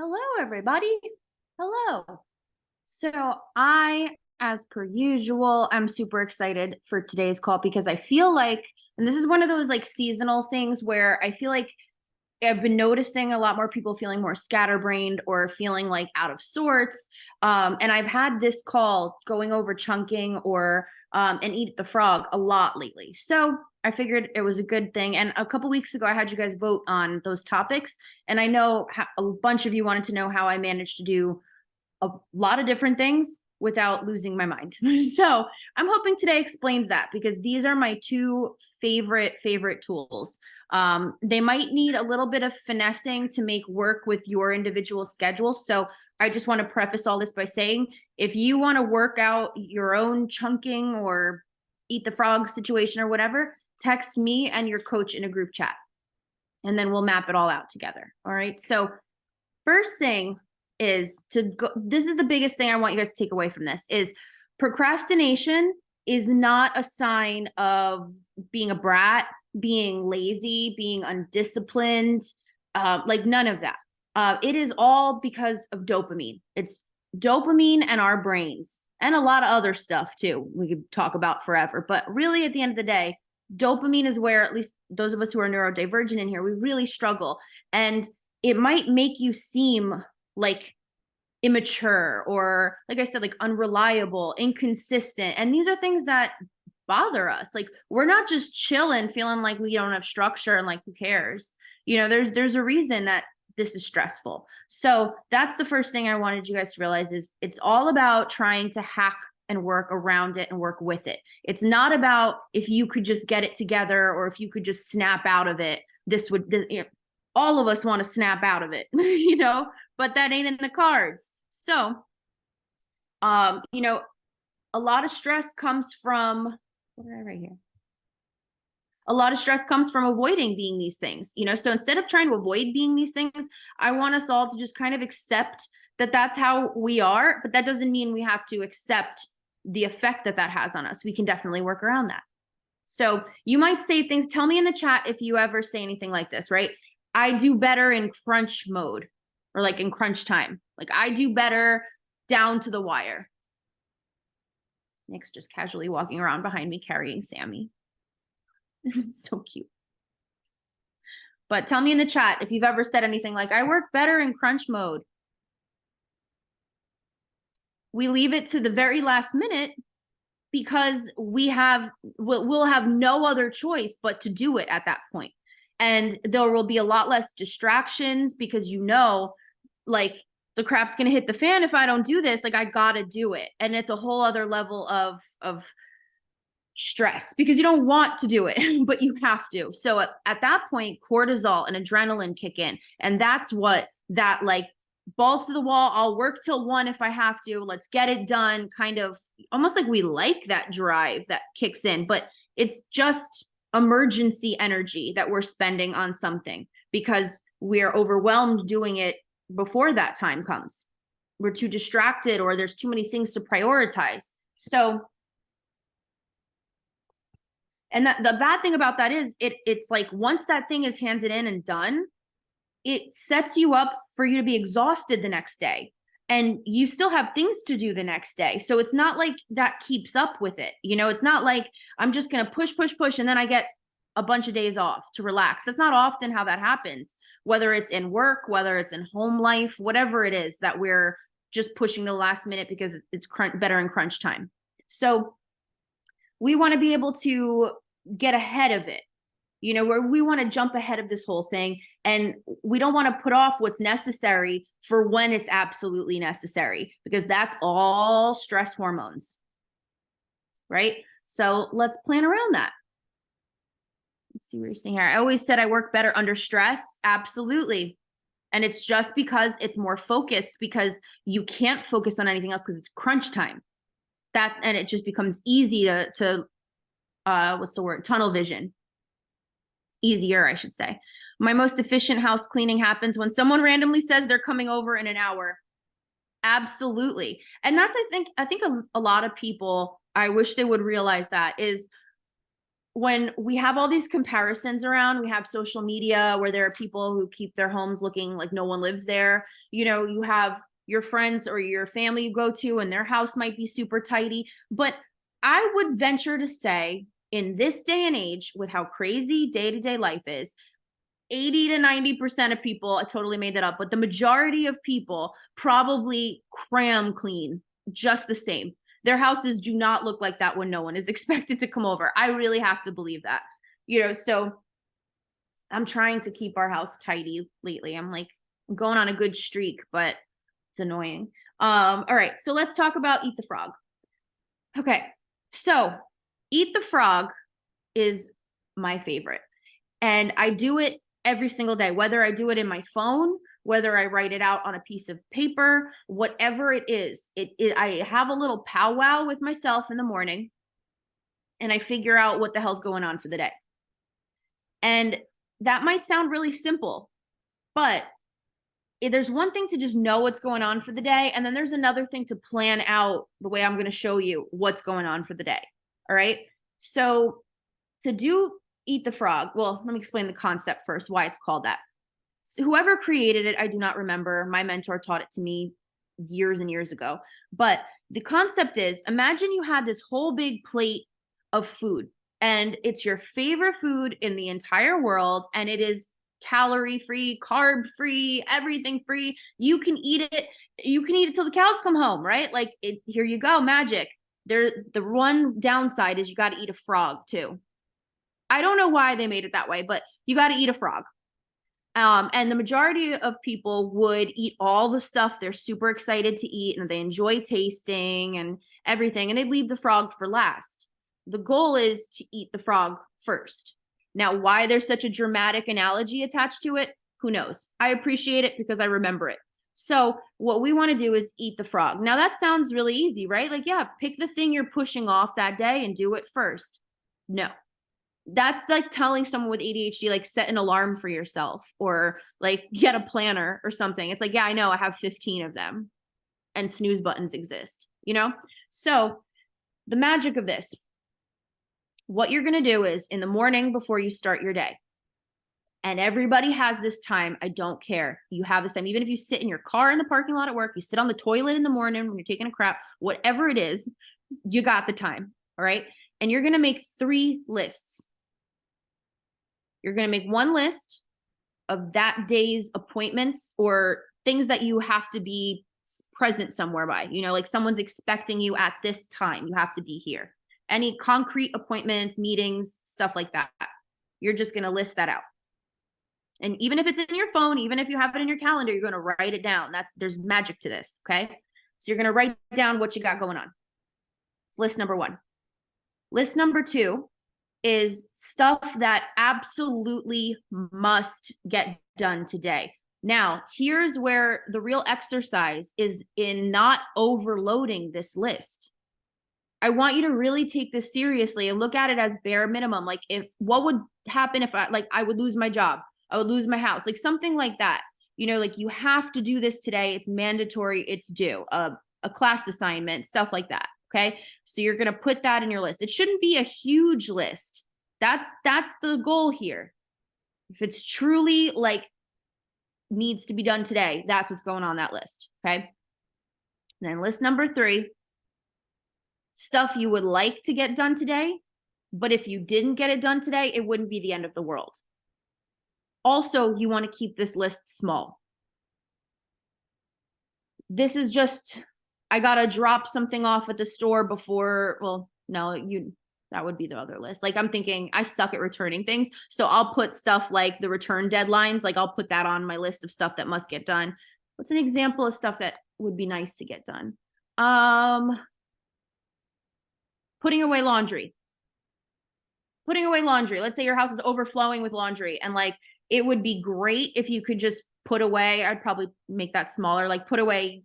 Hello, everybody. Hello. So as per usual, I'm super excited for today's call because I feel like, and this is one of those like seasonal things where I feel like I've been noticing a lot more people feeling more scatterbrained or feeling like out of sorts. And I've had this call going over chunking or and eat the frog a lot lately. So I figured it was a good thing. And a couple weeks ago, I had you guys vote on those topics. And I know a bunch of you wanted to know how I managed to do a lot of different things without losing my mind. So I'm hoping today explains that because these are my two favorite tools. They might need a little bit of finessing to make work with your individual schedule. So I just want to preface all this by saying if you want to work out your own chunking or eat the frog situation or whatever, text me and your coach in a group chat and then we'll map it all out together. All right. So first thing is to go, this is the biggest thing I want you guys to take away from this is procrastination is not a sign of being a brat, being lazy, being undisciplined, like none of that. It is all because of dopamine. It's dopamine and our brains and a lot of other stuff too. We could talk about forever, but really at the end of the day, dopamine is where at least those of us who are neurodivergent in here, we really struggle. And it might make you seem like immature or like I said, like unreliable, inconsistent. And these are things that bother us. Like we're not just chilling, feeling like we don't have structure and like who cares? You know, there's a reason that this is stressful. So that's the first thing I wanted you guys to realize is it's all about trying to hack and work around it and work with it. It's not about if you could just get it together or if you could just snap out of it. All of us want to snap out of it, but that ain't in the cards. So, you know, a lot of stress comes from, what did I write here? A lot of stress comes from avoiding being these things, so instead of trying to avoid being these things, I want us all to just kind of accept that that's how we are, but that doesn't mean we have to accept the effect that that has on us. We can definitely work around that. So you might say things, tell me in the chat if you ever say anything like this, right? I do better in crunch mode or like in crunch time. Like I do better down to the wire. Nick's just casually walking around behind me carrying Sammy. It's so cute. But tell me in the chat if you've ever said anything like, I work better in crunch mode. We leave it to the very last minute because we'll have no other choice but to do it at that point. And there will be a lot less distractions because like the crap's gonna hit the fan if I don't do this. Like I gotta do it. And it's a whole other level of stress because you don't want to do it, but you have to. So at that point, cortisol and adrenaline kick in. And that's what that like balls to the wall. I'll work till 1 if I have to. Let's get it done. Kind of almost like we like that drive that kicks in, but it's just emergency energy that we're spending on something because we're overwhelmed doing it before that time comes. We're too distracted or there's too many things to prioritize. So, and the bad thing about that is it's like once that thing is handed in and done, it sets you up for you to be exhausted the next day. And you still have things to do the next day. So it's not like that keeps up with it. It's not like I'm just going to push, and then I get a bunch of days off to relax. That's not often how that happens, whether it's in work, whether it's in home life, whatever it is that we're just pushing the last minute because it's better in crunch time. So we want to be able to get ahead of it, where we want to jump ahead of this whole thing. And we don't want to put off what's necessary for when it's absolutely necessary, because that's all stress hormones, right? So let's plan around that. Let's see what you're saying here. I always said I work better under stress. Absolutely. And it's just because it's more focused, because you can't focus on anything else because it's crunch time. And it just becomes easy to what's the word? Tunnel vision. Easier, I should say. My most efficient house cleaning happens when someone randomly says they're coming over in an hour. Absolutely. And that's, I think a lot of people, I wish they would realize that is when we have all these comparisons around, we have social media where there are people who keep their homes looking like no one lives there. You know, you have your friends or your family you go to and their house might be super tidy. But I would venture to say, in this day and age, with how crazy day-to-day life is, 80 to 90% of people, I totally made that up, but the majority of people probably cram clean just the same. Their houses do not look like that when no one is expected to come over. I really have to believe that. You know, so I'm trying to keep our house tidy lately. I'm going on a good streak, but it's annoying. All right, so let's talk about Eat the Frog. Okay, so Eat the Frog is my favorite. And I do it every single day, whether I do it in my phone, whether I write it out on a piece of paper, whatever it is. I have a little powwow with myself in the morning and I figure out what the hell's going on for the day. And that might sound really simple, but there's one thing to just know what's going on for the day. And then there's another thing to plan out the way I'm going to show you what's going on for the day. All right. So to do Eat the Frog, well, let me explain the concept first, why it's called that. So whoever created it, I do not remember. My mentor taught it to me years and years ago. But the concept is, imagine you had this whole big plate of food and it's your favorite food in the entire world and it is calorie free, carb free, everything free. You can eat it. You can eat it till the cows come home, right? Like here you go, magic. The one downside is you got to eat a frog too. I don't know why they made it that way, but you got to eat a frog. And the majority of people would eat all the stuff they're super excited to eat and they enjoy tasting and everything, and they'd leave the frog for last. The goal is to eat the frog first. Now, why there's such a dramatic analogy attached to it, who knows? I appreciate it because I remember it. So what we want to do is eat the frog. Now that sounds really easy, right? Like, yeah, pick the thing you're pushing off that day and do it first. No, that's like telling someone with ADHD, like set an alarm for yourself or like get a planner or something. It's like, yeah, I know I have 15 of them and snooze buttons exist, you know? So the magic of this, what you're going to do is in the morning before you start your day, and everybody has this time. I don't care. You have this time. Even if you sit in your car in the parking lot at work, you sit on the toilet in the morning when you're taking a crap, whatever it is, you got the time. All right. And you're going to make 3 lists. You're going to make one list of that day's appointments or things that you have to be present somewhere by, you know, like someone's expecting you at this time, you have to be here. Any concrete appointments, meetings, stuff like that. You're just going to list that out. And even if it's in your phone, even if you have it in your calendar, you're going to write it down. There's magic to this. Okay. So you're going to write down what you got going on. List number 1. List number 2 is stuff that absolutely must get done today. Now, here's where the real exercise is in not overloading this list. I want you to really take this seriously and look at it as bare minimum. Like what would happen if I would lose my job? I would lose my house, like something like that. You know, like you have to do this today. It's mandatory. It's due. A class assignment, stuff like that. Okay. So you're going to put that in your list. It shouldn't be a huge list. That's the goal here. If it's truly like needs to be done today, that's what's going on that list. Okay. And then list number 3, stuff you would like to get done today, but if you didn't get it done today, it wouldn't be the end of the world. Also, you want to keep this list small. This is just, I got to drop something off at the store before, well, no, that would be the other list. Like I'm thinking I suck at returning things. So I'll put stuff like the return deadlines, like I'll put that on my list of stuff that must get done. What's an example of stuff that would be nice to get done? Putting away laundry. Putting away laundry. Let's say your house is overflowing with laundry and like it would be great if you could just put away, I'd probably make that smaller, like put away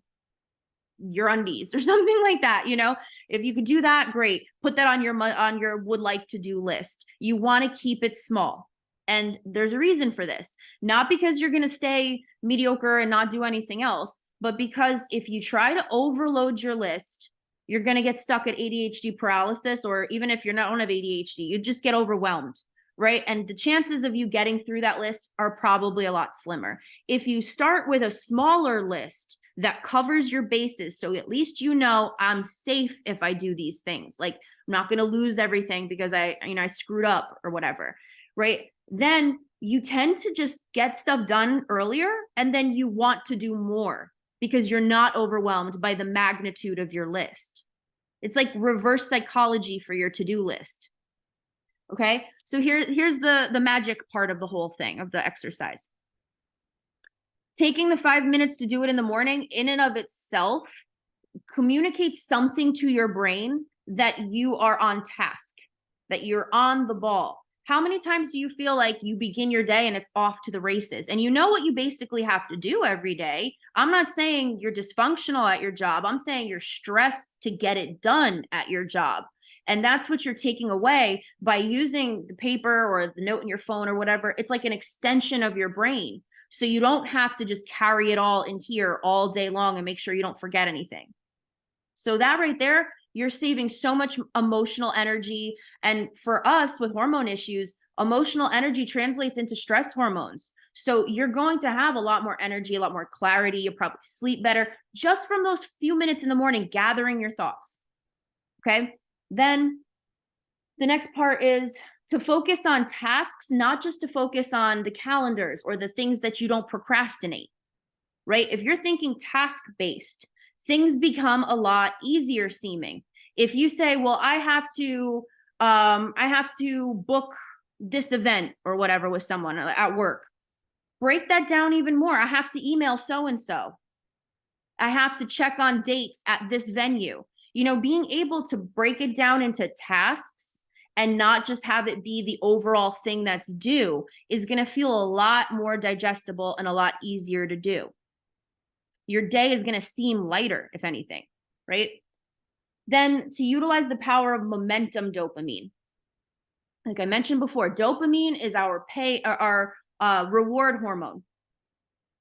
your undies or something like that. You know, if you could do that, great. Put that on your would like to do list. You want to keep it small. And there's a reason for this, not because you're going to stay mediocre and not do anything else, but because if you try to overload your list, you're going to get stuck at ADHD paralysis, or even if you're not on of ADHD, you just get overwhelmed, right? And the chances of you getting through that list are probably a lot slimmer. If you start with a smaller list that covers your bases, so at least you know I'm safe if I do these things, like I'm not going to lose everything because I screwed up or whatever, right? Then you tend to just get stuff done earlier, and then you want to do more because you're not overwhelmed by the magnitude of your list. It's like reverse psychology for your to-do list. Okay, so here's the magic part of the whole thing, of the exercise. Taking the 5 minutes to do it in the morning, in and of itself, communicates something to your brain that you are on task, that you're on the ball. How many times do you feel like you begin your day and it's off to the races, and you know what you basically have to do every day? I'm not saying you're dysfunctional at your job. I'm saying you're stressed to get it done at your job. And that's what you're taking away by using the paper or the note in your phone or whatever. It's like an extension of your brain. So you don't have to just carry it all in here all day long and make sure you don't forget anything. So that right there, you're saving so much emotional energy. And for us with hormone issues, emotional energy translates into stress hormones. So you're going to have a lot more energy, a lot more clarity. You'll probably sleep better just from those few minutes in the morning, gathering your thoughts. Okay. Then the next part is to focus on tasks, not just to focus on the calendars or the things that you don't procrastinate, right? If you're thinking task-based, things become a lot easier seeming. If you say, well, I have to book this event or whatever with someone at work, break that down even more. I have to email so-and-so. I have to check on dates at this venue. Being able to break it down into tasks and not just have it be the overall thing that's due is going to feel a lot more digestible and a lot easier to do. Your day is going to seem lighter, if anything, right? Then to utilize the power of momentum dopamine. Like I mentioned before, dopamine is our reward hormone.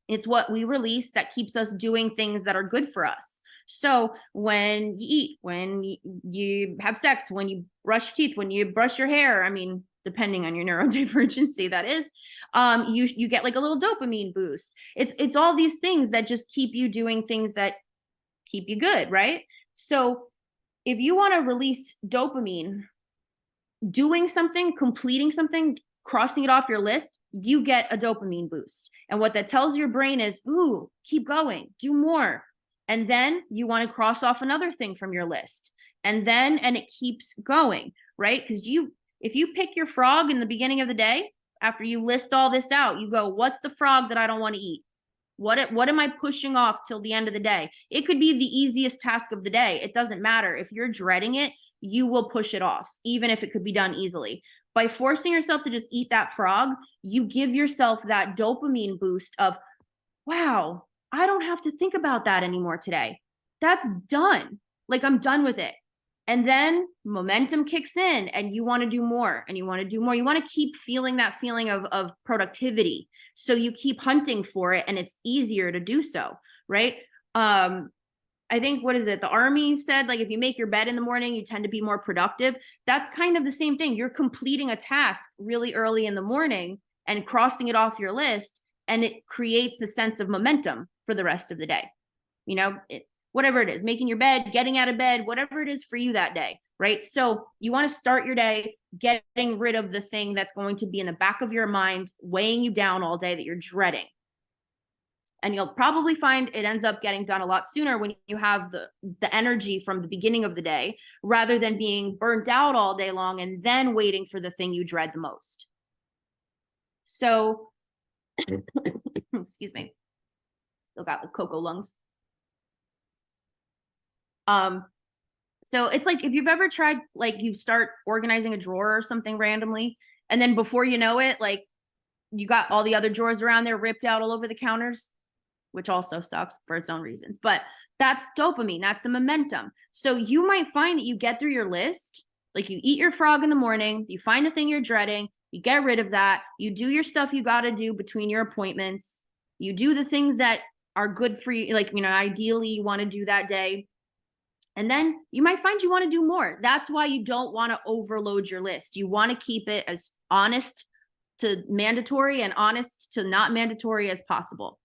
It's what we release that keeps us doing things that are good for us. So when you eat, when you have sex, when you brush teeth, when you brush your hair, depending on your neurodivergency, that is, you get like a little dopamine boost. It's all these things that just keep you doing things that keep you good, right? So if you want to release dopamine, doing something, completing something, crossing it off your list, you get a dopamine boost. And what that tells your brain is, ooh, keep going, do more. And then you want to cross off another thing from your list. And it keeps going, right? Because if you pick your frog in the beginning of the day, after you list all this out, you go, what's the frog that I don't want to eat? What am I pushing off till the end of the day? It could be the easiest task of the day. It doesn't matter. If you're dreading it, you will push it off, even if it could be done easily. By forcing yourself to just eat that frog, you give yourself that dopamine boost of, wow, I don't have to think about that anymore today. That's done. Like, I'm done with it. And then momentum kicks in and you want to do more and you want to do more. You want to keep feeling that feeling of productivity. So you keep hunting for it and it's easier to do so, right? I think, what is it? The army said, like, if you make your bed in the morning, you tend to be more productive. That's kind of the same thing. You're completing a task really early in the morning and crossing it off your list, and it creates a sense of momentum for the rest of the day. Whatever it is, making your bed, getting out of bed, whatever it is for you that day, right? So you want to start your day getting rid of the thing that's going to be in the back of your mind, weighing you down all day, that you're dreading. And you'll probably find it ends up getting done a lot sooner when you have the energy from the beginning of the day, rather than being burnt out all day long and then waiting for the thing you dread the most. So, excuse me, still got the cocoa lungs. So it's like, if you've ever tried, like, you start organizing a drawer or something randomly, and then before you know it, like, you got all the other drawers around there ripped out all over the counters, which also sucks for its own reasons. But that's dopamine. That's the momentum. So you might find that you get through your list, like, you eat your frog in the morning, you find the thing you're dreading, you get rid of that, you do your stuff you got to do between your appointments, you do the things that are good for you, like, ideally you want to do that day. And then you might find you want to do more. That's why you don't want to overload your list. You want to keep it as honest to mandatory and honest to not mandatory as possible.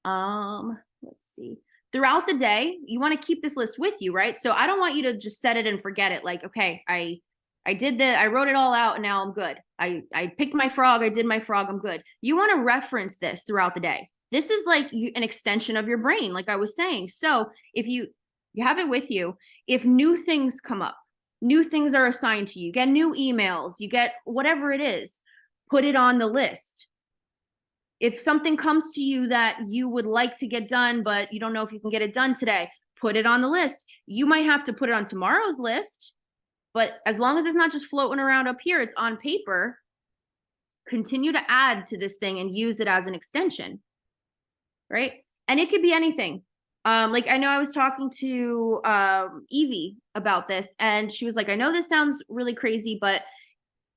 Let's see. Throughout the day, you want to keep this list with you, right? So I don't want you to just set it and forget it. Like, okay, I did that. I wrote it all out and now I'm good. I picked my frog. I did my frog. I'm good. You want to reference this throughout the day. This is like an extension of your brain, like I was saying. So if you have it with you, if new things come up, new things are assigned to you, get new emails, you get whatever it is, put it on the list. If something comes to you that you would like to get done, but you don't know if you can get it done today, put it on the list. You might have to put it on tomorrow's list, but as long as it's not just floating around up here, it's on paper, continue to add to this thing and use it as an extension, right? And it could be anything. Like I know I was talking to Evie about this, and she was like, I know this sounds really crazy, but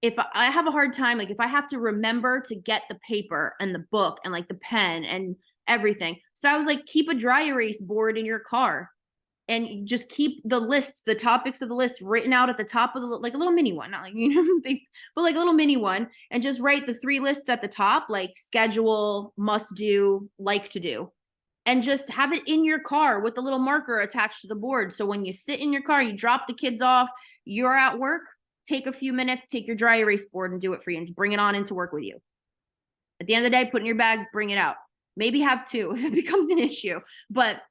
if I have a hard time, like if I have to remember to get the paper and the book and like the pen and everything. So I was like, keep a dry erase board in your car and just keep the lists, the topics of the list written out at the top of the, like a little mini one, not like, you know, big, but like a little mini one, and just write the 3 lists at the top, like schedule, must do, like to do, and just have it in your car with the little marker attached to the board. So when you sit in your car, you drop the kids off, you're at work, take a few minutes, take your dry erase board and do it for you and bring it on into work with you. At the end of the day, put it in your bag, bring it out. Maybe have 2 if it becomes an issue, but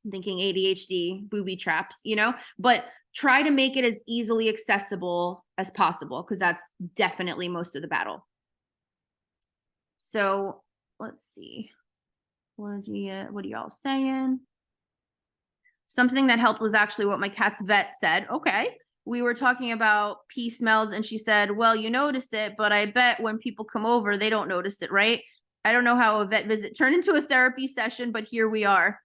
I'm thinking ADHD, booby traps, you know, but try to make it as easily accessible as possible, because that's definitely most of the battle. So let's see. What are y'all saying? Something that helped was actually what my cat's vet said. Okay. We were talking about pee smells and she said, well, you notice it, but I bet when people come over, they don't notice it, right? I don't know how a vet visit turned into a therapy session, but here we are.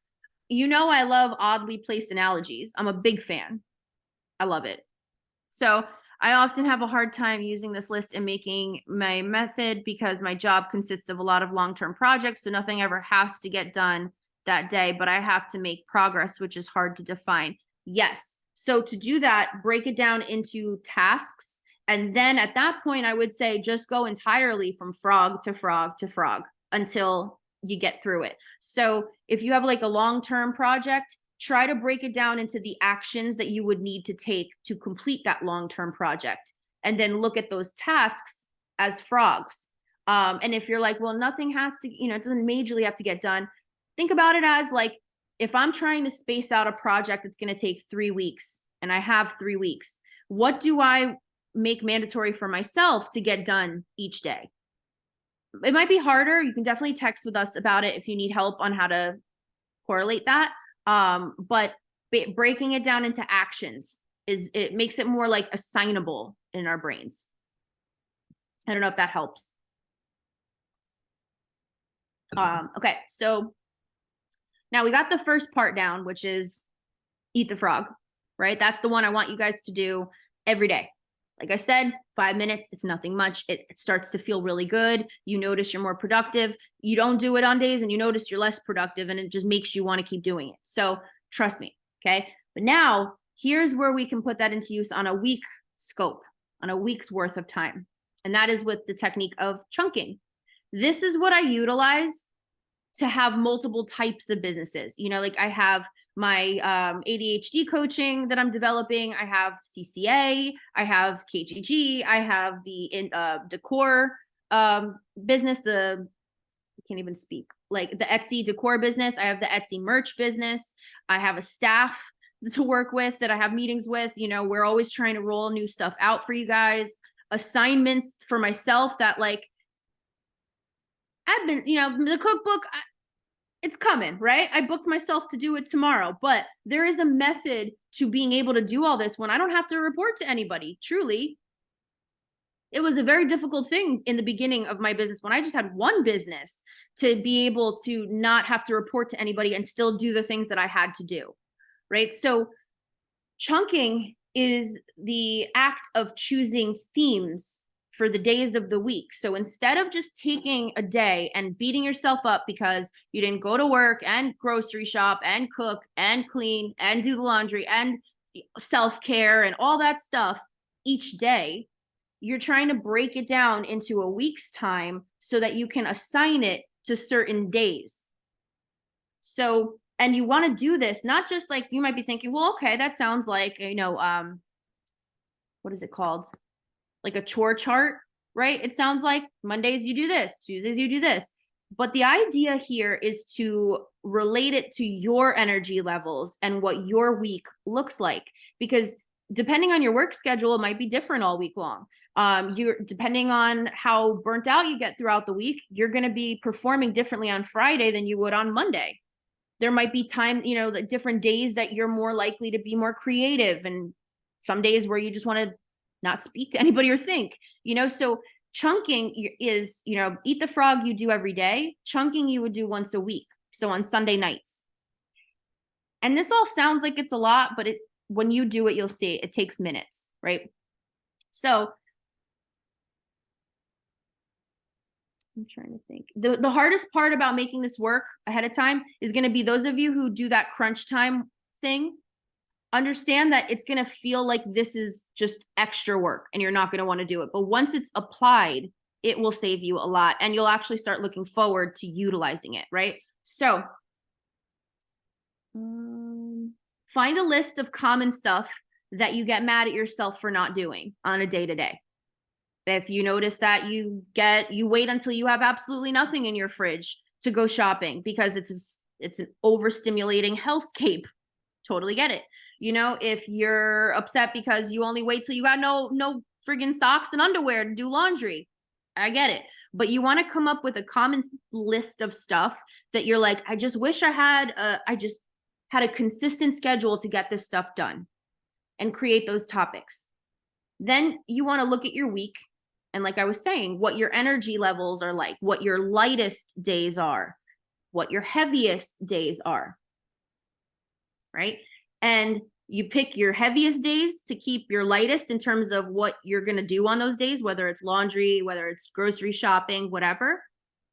You know, I love oddly placed analogies. I'm a big fan. I love it. So I often have a hard time using this list and making my method because my job consists of a lot of long-term projects. So nothing ever has to get done that day, but I have to make progress, which is hard to define. Yes. So to do that, break it down into tasks. And then at that point, I would say just go entirely from frog to frog to frog until you get through it. So if you have like a long-term project, try to break it down into the actions that you would need to take to complete that long-term project. And then look at those tasks as frogs. And if you're like, well, nothing has to, you know, it doesn't majorly have to get done. Think about it as like, if I'm trying to space out a project that's going to take 3 weeks and I have 3 weeks, what do I make mandatory for myself to get done each day? It might be harder. You can definitely text with us about it if you need help on how to correlate that. But breaking it down into actions it makes it more like assignable in our brains. I don't know if that helps. Okay, so now we got the first part down, which is eat the frog, right? That's the one I want you guys to do every day. Like I said, 5 minutes, it's nothing much. It starts to feel really good. You notice you're more productive. You don't do it on days and you notice you're less productive, and it just makes you want to keep doing it. So trust me, okay? But now here's where we can put that into use on a week scope, on a week's worth of time. And that is with the technique of chunking. This is what I utilize to have multiple types of businesses. You know, like I have my ADHD coaching that I'm developing. I have CCA, I have KGG, I have the decor business, I can't even speak, like the Etsy decor business. I have the Etsy merch business. I have a staff to work with that I have meetings with. You know, we're always trying to roll new stuff out for you guys. Assignments for myself that like, I've been, you know, the cookbook, it's coming, right? I booked myself to do it tomorrow, but there is a method to being able to do all this when I don't have to report to anybody. Truly, it was a very difficult thing in the beginning of my business when I just had one business to be able to not have to report to anybody and still do the things that I had to do, right? So chunking is the act of choosing themes for the days of the week. So instead of just taking a day and beating yourself up because you didn't go to work and grocery shop and cook and clean and do the laundry and self-care and all that stuff each day, you're trying to break it down into a week's time so that you can assign it to certain days. So, and you want to do this, not just like you might be thinking, well, okay, that sounds like, what is it called? Like a chore chart, right? It sounds like Mondays you do this, Tuesdays you do this. But the idea here is to relate it to your energy levels and what your week looks like. Because depending on your work schedule, it might be different all week long. You're depending on how burnt out you get throughout the week, you're going to be performing differently on Friday than you would on Monday. There might be time, the different days that you're more likely to be more creative, and some days where you just want to not speak to anybody or think, so chunking is, eat the frog you do every day. Chunking you would do once a week. So on Sunday nights. And this all sounds like it's a lot, but when you do it, you'll see it takes minutes, right? So I'm trying to think. The hardest part about making this work ahead of time is going to be those of you who do that crunch time thing. Understand that it's going to feel like this is just extra work and you're not going to want to do it. But once it's applied, it will save you a lot and you'll actually start looking forward to utilizing it, right? So find a list of common stuff that you get mad at yourself for not doing on a day-to-day. If you notice that you wait until you have absolutely nothing in your fridge to go shopping because it's an overstimulating hellscape. Totally get it. If you're upset because you only wait till you got no friggin' socks and underwear to do laundry, I get it. But you want to come up with a common list of stuff that you're like, I just wish I just had a consistent schedule to get this stuff done, and create those topics. Then you want to look at your week. And like I was saying, what your energy levels are like, what your lightest days are, what your heaviest days are, right? And you pick your heaviest days to keep your lightest in terms of what you're going to do on those days, whether it's laundry, whether it's grocery shopping, whatever.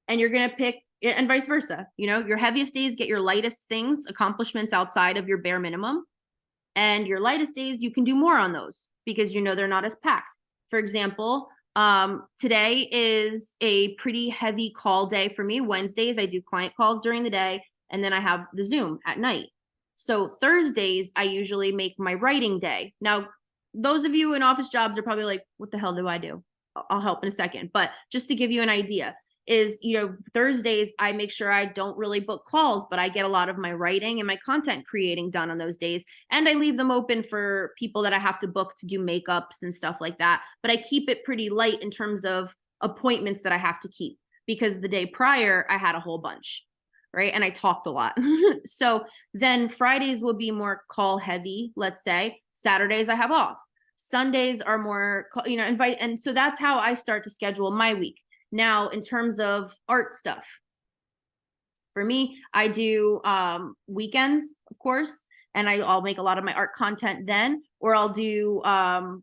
And you're going to pick, and vice versa, your heaviest days get your lightest things, accomplishments outside of your bare minimum. And your lightest days, you can do more on those because they're not as packed. For example, today is a pretty heavy call day for me. Wednesdays, I do client calls during the day, and then I have the Zoom at night. So Thursdays, I usually make my writing day. Now, those of you in office jobs are probably like, what the hell do I do? I'll help in a second. But just to give you an idea, is, Thursdays, I make sure I don't really book calls, but I get a lot of my writing and my content creating done on those days. And I leave them open for people that I have to book to do makeups and stuff like that. But I keep it pretty light in terms of appointments that I have to keep, because the day prior, I had a whole bunch, right? And I talked a lot. So then Fridays will be more call heavy, let's say. Saturdays I have off. Sundays are more, invite. And so that's how I start to schedule my week. Now, in terms of art stuff, for me, I do weekends, of course, and I'll make a lot of my art content then, or I'll do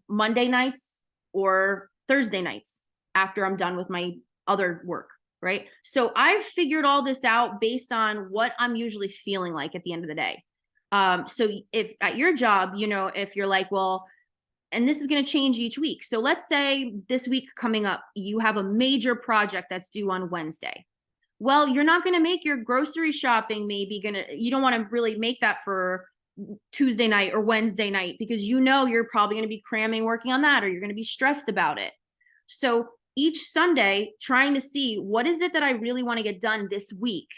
Monday nights or Thursday nights after I'm done with my other work, right? So I've figured all this out based on what I'm usually feeling like at the end of the day. So if at your job, if you're like, well, and this is going to change each week. So let's say this week coming up, you have a major project that's due on Wednesday. Well, you're not going to make your grocery shopping, you don't want to really make that for Tuesday night or Wednesday night, because you're probably going to be cramming working on that, or you're going to be stressed about it. So each Sunday, trying to see what is it that I really want to get done this week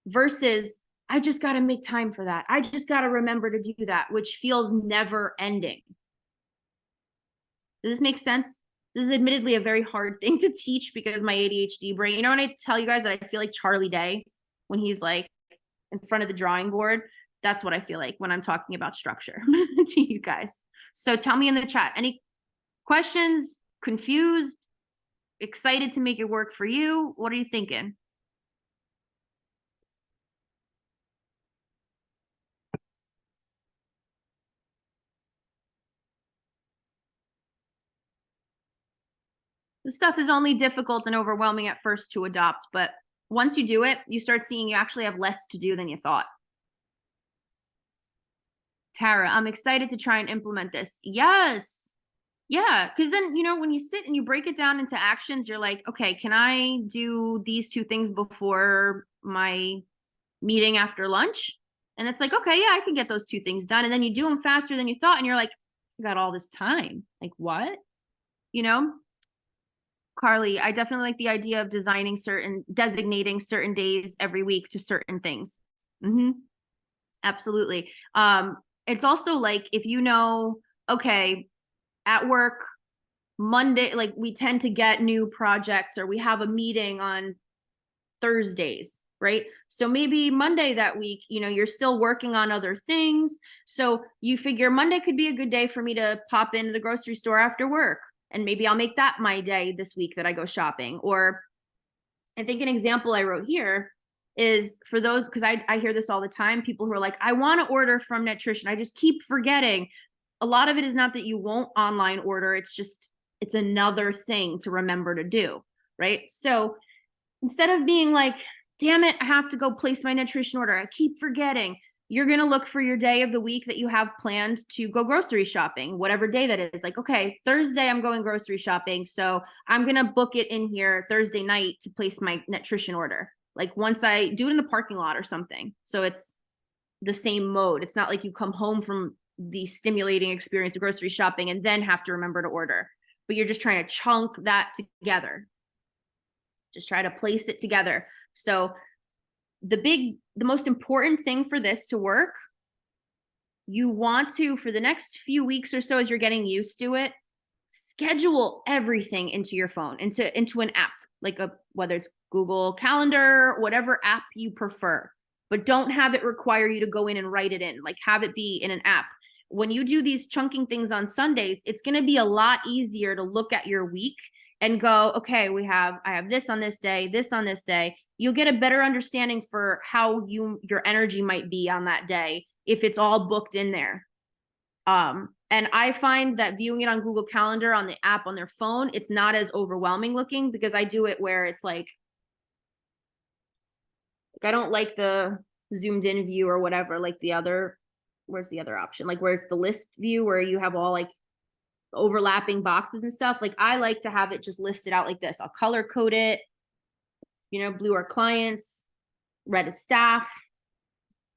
versus I just got to make time for that. I just got to remember to do that, which feels never ending. Does this make sense? This is admittedly a very hard thing to teach because of my ADHD brain. When I tell you guys that I feel like Charlie Day when he's like in front of the drawing board, that's what I feel like when I'm talking about structure to you guys. So tell me in the chat, any questions, confused, excited to make it work for you? What are you thinking? The stuff is only difficult and overwhelming at first to adopt, but once you do it, you start seeing you actually have less to do than you thought. Tara, I'm excited to try and implement this. Yes. Yeah, because then, when you sit and you break it down into actions, you're like, okay, can I do these two things before my meeting after lunch? And it's like, okay, yeah, I can get those two things done. And then you do them faster than you thought. And you're like, I got all this time. Like, what? Carly, I definitely like the idea of designating certain days every week to certain things. Absolutely. It's also like if okay, at work, Monday, like we tend to get new projects or we have a meeting on Thursdays, right? So maybe Monday that week, you're still working on other things. So you figure Monday could be a good day for me to pop into the grocery store after work. And maybe I'll make that my day this week that I go shopping. Or I think an example I wrote here is for those, because I hear this all the time, people who are like, I want to order from Netrition. I just keep forgetting. A lot of it is not that you won't online order. It's another thing to remember to do, right? So instead of being like, damn it, I have to go place my Netrition order, I keep forgetting, you're going to look for your day of the week that you have planned to go grocery shopping, whatever day that is. Like, okay, Thursday, I'm going grocery shopping. So I'm going to book it in here Thursday night to place my Netrition order. Like once I do it in the parking lot or something. So it's the same mode. It's not like you come home from the stimulating experience of grocery shopping and then have to remember to order, but you're just trying to chunk that together. Just try to place it together. So the most important thing for this to work, you want to, for the next few weeks or so, as you're getting used to it, schedule everything into your phone, into an app, like whether it's Google Calendar, whatever app you prefer, but don't have it require you to go in and write it in, like have it be in an app. When you do these chunking things on Sundays, it's going to be a lot easier to look at your week and go, okay, I have this on this day, this on this day. You'll get a better understanding for how your energy might be on that day if it's all booked in there. And I find that viewing it on Google Calendar on the app on their phone, it's not as overwhelming looking because I do it where it's like I don't like the zoomed in view or whatever, like where's the other option? Like where it's the list view where you have all like overlapping boxes and stuff. Like I like to have it just listed out like this. I'll color code it, blue are clients, red is staff,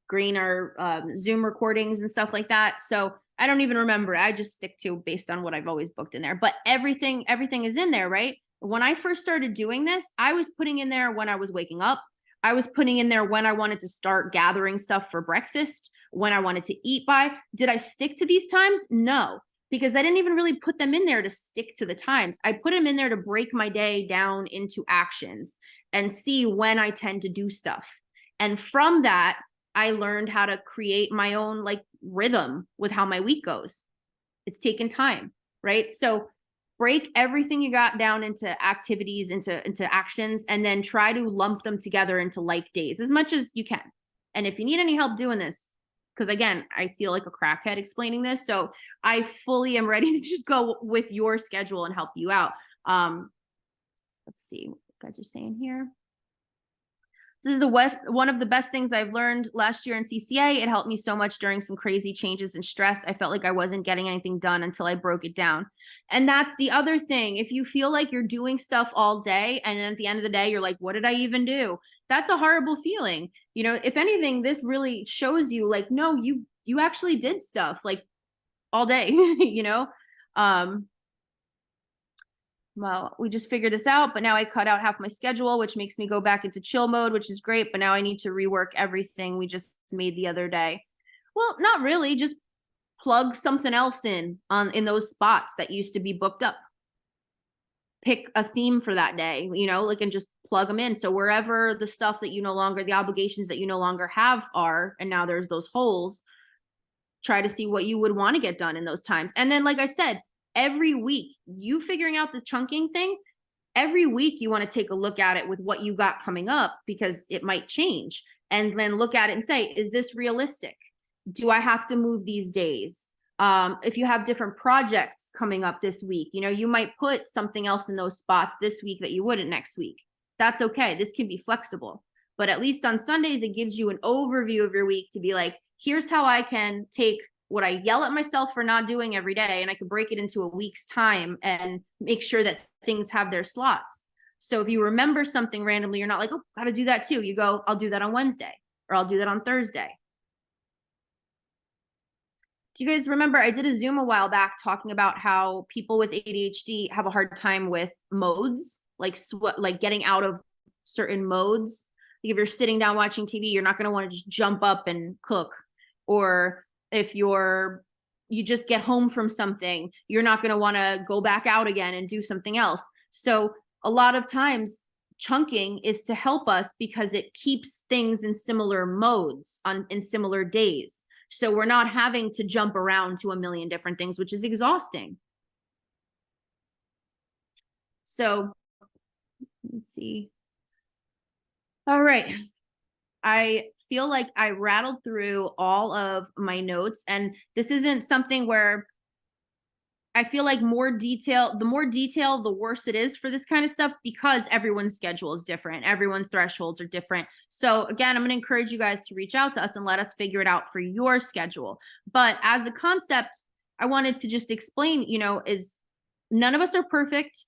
green are Zoom recordings and stuff like that. So I don't even remember. I just stick to based on what I've always booked in there. But everything is in there, right? When I first started doing this, I was putting in there when I was waking up. I was putting in there when I wanted to start gathering stuff for breakfast, when I wanted to eat by. Did I stick to these times? No, because I didn't even really put them in there to stick to the times. I put them in there to break my day down into actions and see when I tend to do stuff. And from that, I learned how to create my own like rhythm with how my week goes. It's taken time, right? So break everything you got down into activities, into actions, and then try to lump them together into like days as much as you can. And if you need any help doing this, because again, I feel like a crackhead explaining this, so I fully am ready to just go with your schedule and help you out. Let's see what you guys are saying here. This is one of the best things I've learned last year in CCA. It helped me so much during some crazy changes and stress. I felt like I wasn't getting anything done until I broke it down. And that's the other thing. If you feel like you're doing stuff all day and then at the end of the day, you're like, what did I even do? That's a horrible feeling. If anything, this really shows you like, no, you actually did stuff like all day, well, we just figured this out, but now I cut out half my schedule, which makes me go back into chill mode, which is great. But now I need to rework everything we just made the other day. Well, not really. Just plug something else in those spots that used to be booked up. Pick a theme for that day, and just plug them in. So wherever the stuff that the obligations that you no longer have are, and now there's those holes, try to see what you would want to get done in those times. And then, like I said, every week, you figuring out the chunking thing, every week you want to take a look at it with what you got coming up because it might change. And then look at it and say, is this realistic? Do I have to move these days? If you have different projects coming up this week, you know, you might put something else in those spots this week that you wouldn't next week. That's okay. This can be flexible. But at least on Sundays, it gives you an overview of your week to be like, here's how I can take what I yell at myself for not doing every day, and I can break it into a week's time and make sure that things have their slots. So if you remember something randomly, you're not like, oh, gotta do that too. You go, I'll do that on Wednesday, or I'll do that on Thursday. Do you guys remember I did a Zoom a while back talking about how people with ADHD have a hard time with modes, like getting out of certain modes? Like if you're sitting down watching TV, you're not going to want to just jump up and cook. Or if you just get home from something, you're not going to want to go back out again and do something else. So a lot of times chunking is to help us because it keeps things in similar modes in similar days. So we're not having to jump around to a million different things, which is exhausting. So let's see. All right. I feel like I rattled through all of my notes, and this isn't something where I feel like the more detail, the worse it is for this kind of stuff, because everyone's schedule is different. Everyone's thresholds are different. So again, I'm going to encourage you guys to reach out to us and let us figure it out for your schedule. But as a concept, I wanted to just explain, you know, is none of us are perfect.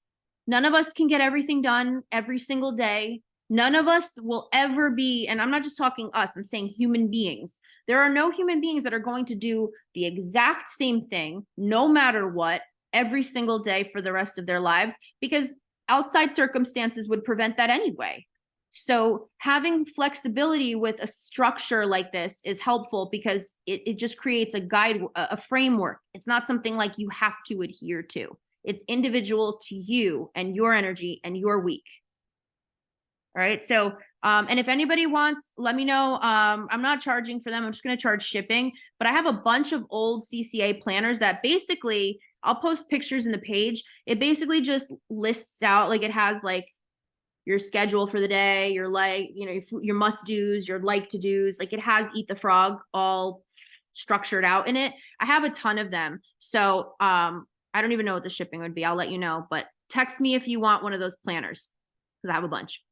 None of us can get everything done every single day. None of us will ever be, and I'm not just talking us, I'm saying human beings. There are no human beings that are going to do the exact same thing, no matter what, every single day for the rest of their lives, because outside circumstances would prevent that anyway. So having flexibility with a structure like this is helpful because it just creates a guide, a framework. It's not something like you have to adhere to. It's individual to you and your energy and your week. All right. So, and if anybody wants, let me know. I'm not charging for them. I'm just going to charge shipping, but I have a bunch of old CCA planners that basically I'll post pictures in the page. It basically just lists out, like it has like your schedule for the day, your your must do's, your like to do's, like it has Eat the Frog all structured out in it. I have a ton of them. So, I don't even know what the shipping would be. I'll let you know, but text me if you want one of those planners because I have a bunch.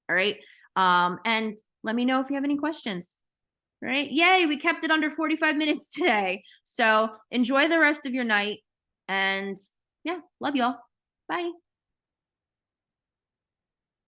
All right. And let me know if you have any questions. All right. Yay. We kept it under 45 minutes today. So enjoy the rest of your night. And yeah, love y'all. Bye.